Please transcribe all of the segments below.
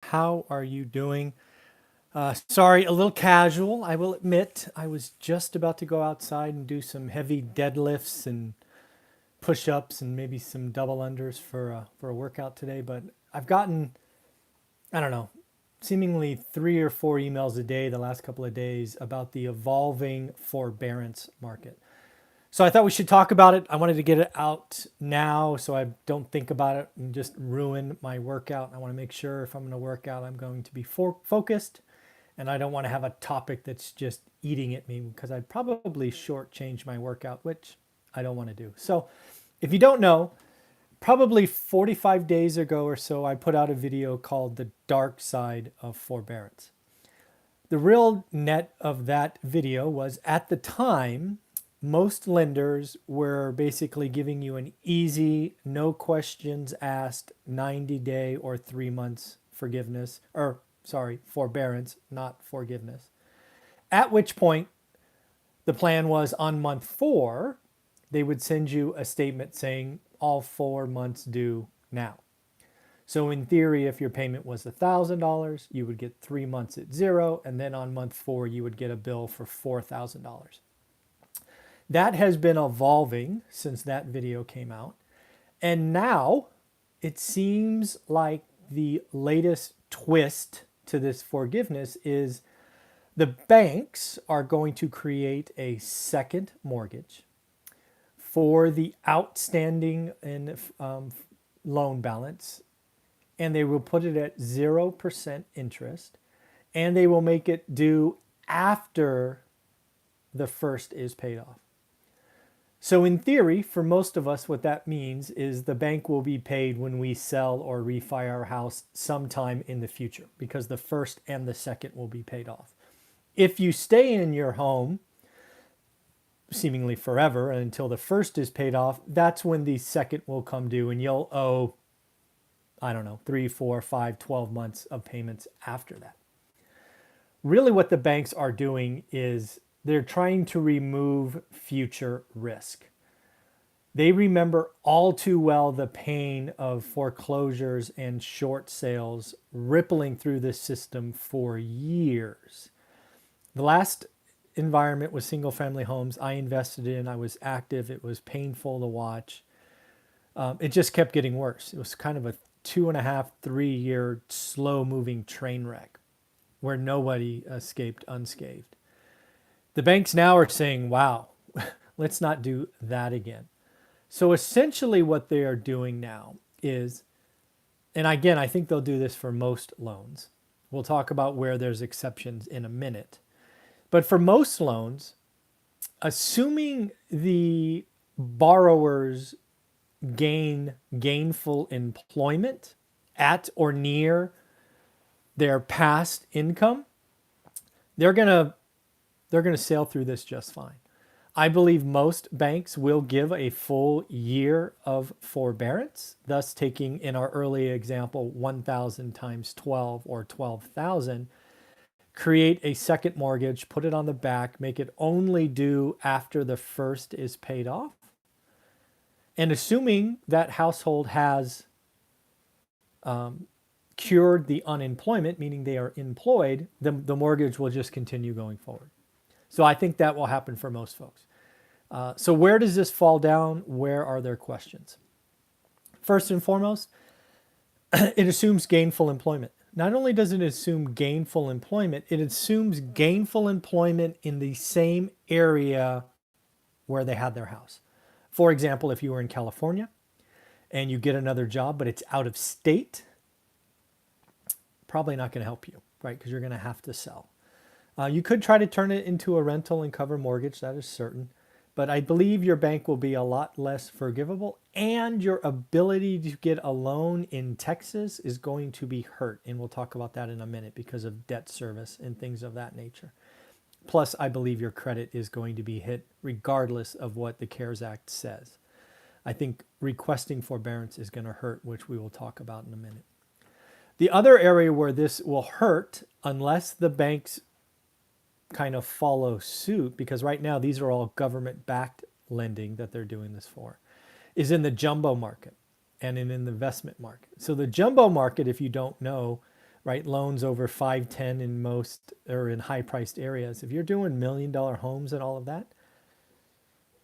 How are you doing? Sorry, a little casual, I will admit. I was just about to go outside and do some heavy deadlifts and push-ups and maybe some double unders for a workout today, but I've gotten, I don't know, seemingly 3 or 4 emails a day the last couple of days about the evolving forbearance market. So I thought we should talk about it. I wanted to get it out now so I don't think about it and just ruin my workout. I want to make sure if I'm going to work out, I'm going to be focused, and I don't want to have a topic that's just eating at me because I'd probably shortchange my workout, which I don't want to do. So if you don't know, probably 45 days ago or so, I put out a video called The Dark Side of Forbearance. The real net of that video was, at the time, most lenders were basically giving you an easy, no questions asked 90-day or 3 months forgiveness, or sorry, forbearance, not forgiveness. At which point, the plan was on month 4, they would send you a statement saying all 4 months due now. So in theory, if your payment was $1,000, you would get 3 months at 0, and then on month 4, you would get a bill for $4,000. That has been evolving since that video came out. And now it seems like the latest twist to this forgiveness is the banks are going to create a second mortgage for the outstanding loan balance, and they will put it at 0% interest, and they will make it due after the first is paid off. So in theory, for most of us, what that means is the bank will be paid when we sell or refi our house sometime in the future, because the first and the second will be paid off. If you stay in your home seemingly forever until the first is paid off, that's when the second will come due, and you'll owe, I don't know, 3, 4, 5, 12 months of payments after that. Really what the banks are doing is they're trying to remove future risk. They remember all too well the pain of foreclosures and short sales rippling through the system for years. The last environment was single family homes I invested in. I was active. It was painful to watch. It just kept getting worse. It was kind of a 2.5, 3 year slow moving train wreck where nobody escaped unscathed. The banks now are saying, wow, let's not do that again. So essentially what they are doing now is, and again, I think they'll do this for most loans. We'll talk about where there's exceptions in a minute. But for most loans, assuming the borrowers gain gainful employment at or near their past income, they're going to sail through this just fine. I believe most banks will give a full year of forbearance, thus taking, in our early example, 1,000 times 12 or 12,000, create a second mortgage, put it on the back, make it only due after the first is paid off. And assuming that household has cured the unemployment, meaning they are employed, the mortgage will just continue going forward. So I think that will happen for most folks. So where does this fall down? Where are there questions? First and foremost, it assumes gainful employment. Not only does it assume gainful employment, it assumes gainful employment in the same area where they had their house. For example, if you were in California and you get another job, but it's out of state, probably not going to help you, right? Because you're going to have to sell. You could try to turn it into a rental and cover mortgage, that is certain. But I believe your bank will be a lot less forgivable, and your ability to get a loan in Texas is going to be hurt. And we'll talk about that in a minute because of debt service and things of that nature. Plus, I believe your credit is going to be hit regardless of what the CARES Act says. I think requesting forbearance is going to hurt, which we will talk about in a minute. The other area where this will hurt, unless the banks kind of follow suit, because right now these are all government-backed lending that they're doing this for, is in the jumbo market and in the investment market. So the jumbo market, if you don't know, right? Loans over 510 in most or in high priced areas. If you're doing $1 million homes and all of that,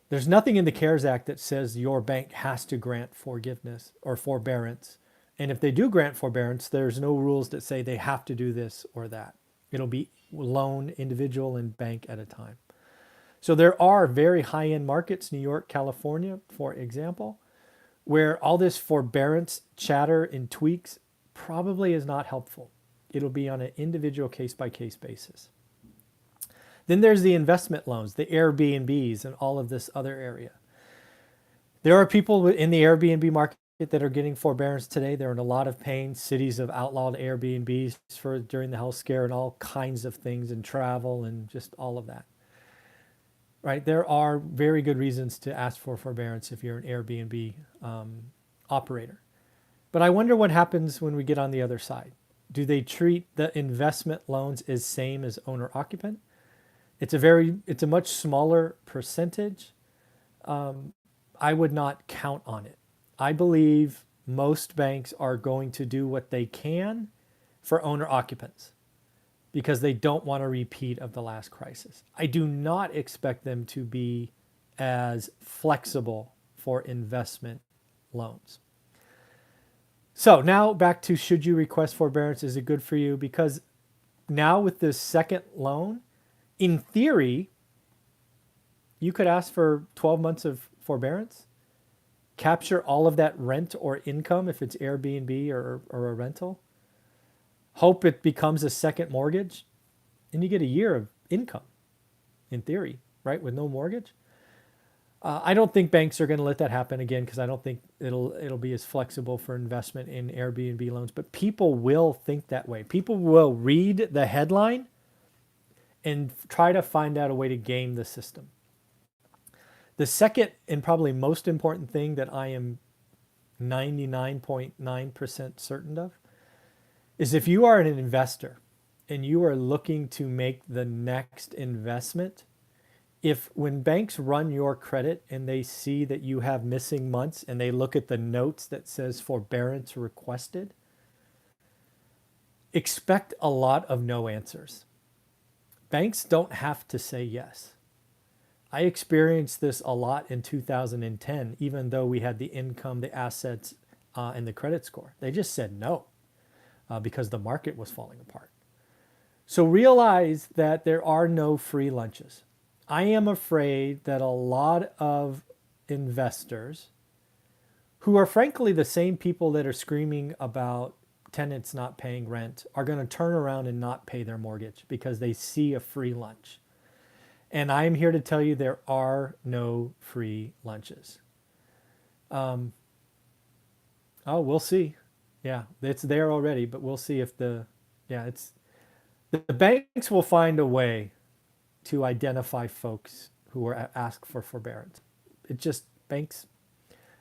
there's nothing in the CARES Act that says your bank has to grant forgiveness or forbearance. And if they do grant forbearance, there's no rules that say they have to do this or that. It'll be loan, individual, and bank at a time. So there are very high-end markets, New York, California, for example, where all this forbearance chatter and tweaks probably is not helpful. It'll be on an individual case-by-case basis. Then there's the investment loans, the Airbnbs, and all of this other area. There are people in the Airbnb market that are getting forbearance today. They're in a lot of pain. Cities have outlawed Airbnbs during the health scare and all kinds of things, and travel and just all of that. Right? There are very good reasons to ask for forbearance if you're an Airbnb operator. But I wonder what happens when we get on the other side. Do they treat the investment loans as same as owner occupant? It's a much smaller percentage. I would not count on it. I believe most banks are going to do what they can for owner occupants because they don't want a repeat of the last crisis. I do not expect them to be as flexible for investment loans. So now back to, should you request forbearance? Is it good for you? Because now with this second loan, in theory, you could ask for 12 months of forbearance, capture all of that rent or income if it's Airbnb or a rental, hope it becomes a second mortgage, and you get a year of income, in theory, right, with no mortgage. I don't think banks are going to let that happen again because I don't think it'll be as flexible for investment in Airbnb loans. But people will think that way. People will read the headline and try to find out a way to game the system. The second and probably most important thing that I am 99.9% certain of is if you are an investor and you are looking to make the next investment, if when banks run your credit and they see that you have missing months and they look at the notes that says forbearance requested, expect a lot of no answers. Banks don't have to say yes. I experienced this a lot in 2010, even though we had the income, the assets, and the credit score. They just said no because the market was falling apart. So realize that there are no free lunches. I am afraid that a lot of investors who are frankly the same people that are screaming about tenants not paying rent are going to turn around and not pay their mortgage because they see a free lunch. And I'm here to tell you there are no free lunches. We'll see. Yeah, it's there already, but we'll see if the banks will find a way to identify folks who are asked for forbearance. It just, banks,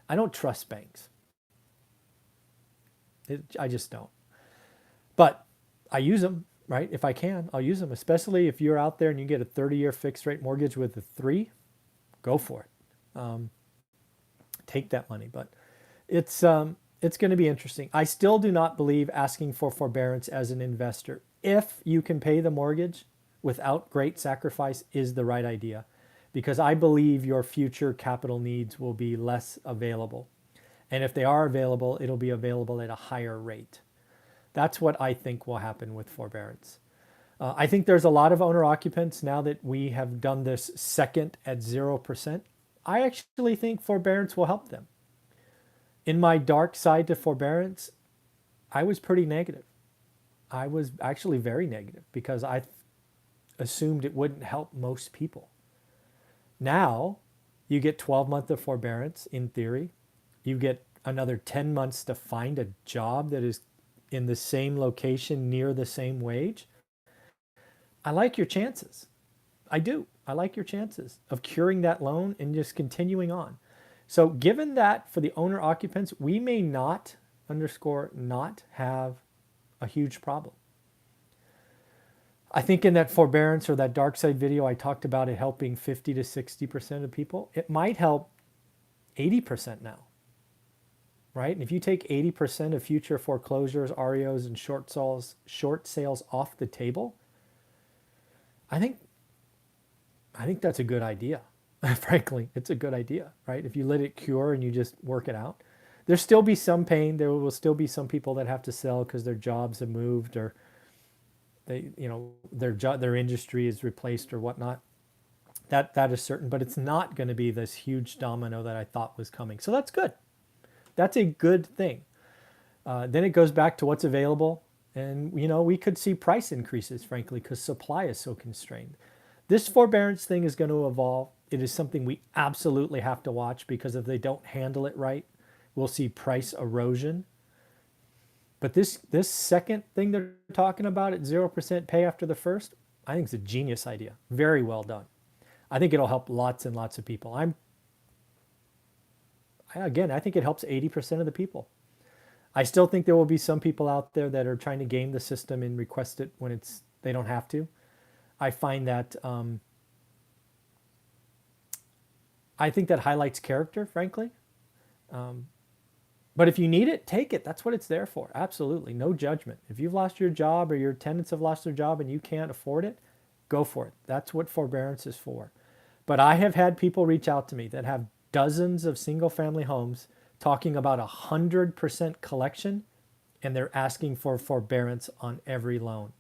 I don't trust banks. I just don't. But I use them, right? If I can, I'll use them, especially if you're out there and you get a 30-year fixed rate mortgage with a 3, go for it. Take that money. But it's going to be interesting. I still do not believe asking for forbearance as an investor, if you can pay the mortgage without great sacrifice, is the right idea, because I believe your future capital needs will be less available. And if they are available, it'll be available at a higher rate. That's what I think will happen with forbearance. I think there's a lot of owner occupants now that we have done this second at 0%. I actually think forbearance will help them. In my dark side to forbearance, I was pretty negative. I was actually very negative because I assumed it wouldn't help most people. Now, you get 12 months of forbearance in theory. You get another 10 months to find a job that is in the same location near the same wage. I like your chances. I do. I like your chances of curing that loan and just continuing on. So given that for the owner occupants, we may not, not have a huge problem. I think in that forbearance or that dark side video, I talked about it helping 50 to 60% of people. It might help 80% now. right? And if you take 80% of future foreclosures, REOs, and short sales off the table, I think that's a good idea. Frankly, it's a good idea, right? If you let it cure and you just work it out, there'll still be some pain. There will still be some people that have to sell because their jobs have moved or their industry is replaced or whatnot. That is certain, but it's not going to be this huge domino that I thought was coming. So that's good. That's a good thing. Then it goes back to what's available, and we could see price increases, frankly, because supply is so constrained. This forbearance thing is going to evolve. It is something we absolutely have to watch because if they don't handle it right, we'll see price erosion. But this second thing they're talking about at 0% pay after the first, I think it's a genius idea. Very well done. I think it'll help lots and lots of people. I think it helps 80% of the people. I still think there will be some people out there that are trying to game the system and request it when they don't have to. I find that I think that highlights character, frankly. But if you need it, take it. That's what it's there for. Absolutely. No judgment. If you've lost your job or your tenants have lost their job and you can't afford it, go for it. That's what forbearance is for. But I have had people reach out to me that have dozens of single family homes talking about 100% collection, and they're asking for forbearance on every loan.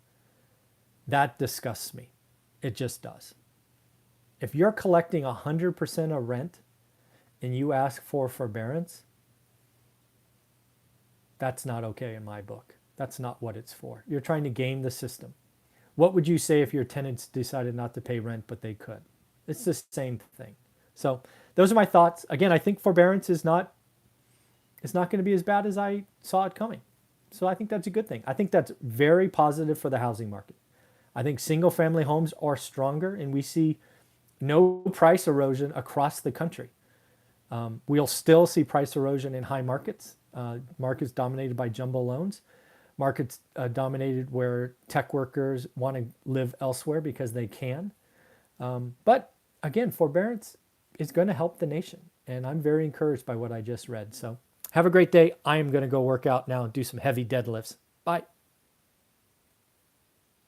That disgusts me. It just does. If you're collecting 100% of rent and you ask for forbearance, that's not okay in my book. That's not what it's for. You're trying to game the system. What would you say if your tenants decided not to pay rent, but they could? It's the same thing. So those are my thoughts. Again, I think forbearance is not going to be as bad as I saw it coming. So I think that's a good thing. I think that's very positive for the housing market. I think single family homes are stronger and we see no price erosion across the country. We'll still see price erosion in high markets, markets dominated by jumbo loans, markets dominated where tech workers want to live elsewhere because they can. But again, forbearance is going to help the nation. And I'm very encouraged by what I just read. So have a great day. I am going to go work out now and do some heavy deadlifts. Bye.